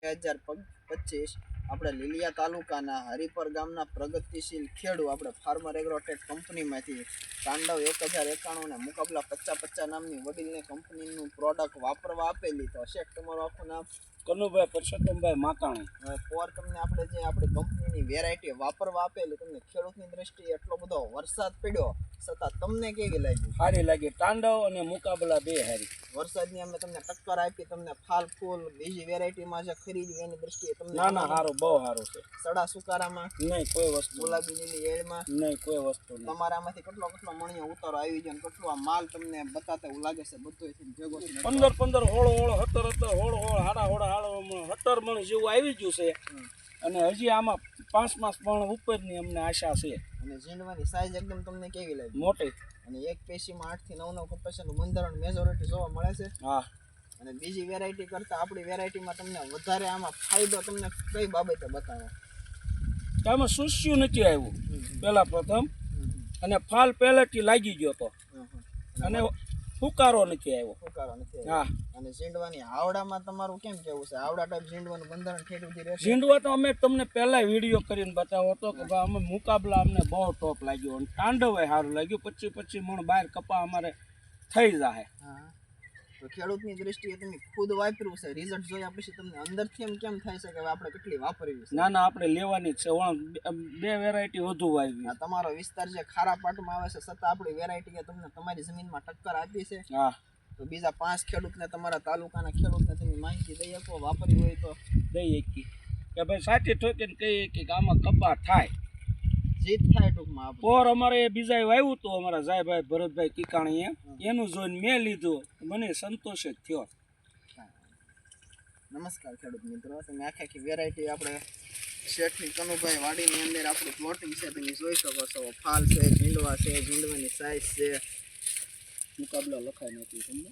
2025 આપણે લીલિયા તાલુકાના હરિપર ગામના પ્રગતિશીલ ખેડૂત આપણે ફાર્મર એગ્રોટેક કંપનીમાંથી તાંડવ 1091 ને મુકાબલા 50-50 નામની વડીલની કંપનીનું પ્રોડક્ટ વાપરવા આપેલી. તો શેખ તમારું આખું નામ? કનુભાઈ પરસોત્તમભાઈ માકાણી. પોર તમને આપણે જે આપણી કંપનીની વેરાયટી વાપરવા આપેલી, તમને ખેડૂતની દ્રષ્ટિએ એટલો બધો વરસાદ પડ્યો છતાં તમને કેવી લાગી? સારી લાગી. તાંડવ અને મુકાબલા બે સારી. વરસાદની અમે તમને ટક્કર આપી, તમને ફાલ ફૂલ બીજી વેરાયટીમાં જે ખરીદી એની દ્રષ્ટિએ તમને ના સારું, બહુ સારું છે. સડા સુકારામાં નહીં કોઈ વસ્તુ, ગુલાબી લીલી એળમાં નહીં કોઈ વસ્તુ નહીં. તમારામાંથી કેટલો મણિયો ઉતારો આવી જાય, કેટલો આ માલ તમને બતાતા એવું લાગે છે બધું ભેગો 15 હોળ 17 હોળ હાડા 17 મણ જેવું આવી ગયું છે. અને હજી આમાં 5 માસ પણ ઉપરની અમને આશા છે. અને ઝીંડવાની સાઈઝ એકદમ તમને કેવી લાગી? મોટી. અને એક પેશીમાં 8 થી 9 કપાસનું બંધારણ મેજોરિટી જોવા મળે છે. હા. અને બીજી વેરાયટી કરતાં આપણી વેરાયટીમાં તમને વધારે આમાં ફાયદો તમને કઈ બાબતે બતાવો? આમાં સુસ્યું નથી આવ્યું પહેલા પ્રથમ, અને ફાલ પહેલેથી લાગી ગયો હતો, અને ફુકારો નથી આવ્યો. ફુકારો નથી. હા. અને ઝીંડવાની આવડામાં તમારું કેમ કેવું છે? આવડા ટાઈપ ઝીંડવાનું બંધારણ ઠેઠું રહેશે? ઝીંડવા તો અમે તમને પહેલા વિડીયો કરીને બતાવો હતો કે ભાઈ અમે મુકાબલા અમને બહુ ટોપ લાગ્યો, અને તાંડવે સારું લાગ્યું. 25 મણ બહાર કપા અમારે થઈ જાય. હા. તો ખેડૂતની દ્રષ્ટિએ તમે ખુદ વાપર્યું છે, રિઝલ્ટ જોયા પછી તમને અંદરથી એમ કેમ થાય છે કે આપણે કેટલી વાપરવી છે? ના આપણે લેવાની જ છે. 2 વેરાયટી વધુ વાવી. તમારો વિસ્તાર જે ખારા પાટમાં આવે છે છતાં આપણી વેરાયટી તમને તમારી જમીનમાં ટક્કર આપી છે. હા. તો બીજા 5 ખેડૂતને, તમારા તાલુકાના ખેડૂતને તમે માહિતી દઈ આપો, વાપરવી હોય તો દઈ શકીએ કે ભાઈ સાચી ઠોકીને કહીએ કે આમાં કપા થાય, જીત થાય ટૂંકમાં. પોર અમારે બીજા વાવ્યું હતું, અમારા જાયભાઈ ભરતભાઈ કિકાણીએ, એનું જોઈને મેં લીધું, મને સંતોષ જ થયો. નમસ્કાર ખેડૂત મિત્રો, તમે આખી વેરાયટી આપણે શેઠની કનુભાઈ વાડીની અંદર આપણું પ્લોટિંગ છે, તમે જોઈ શકો છો. ફાલ છે, ઝીંડવા છે, ઝીંડવાની સાઈઝ છે. મુકાબલા લખાઈ નથી તમને.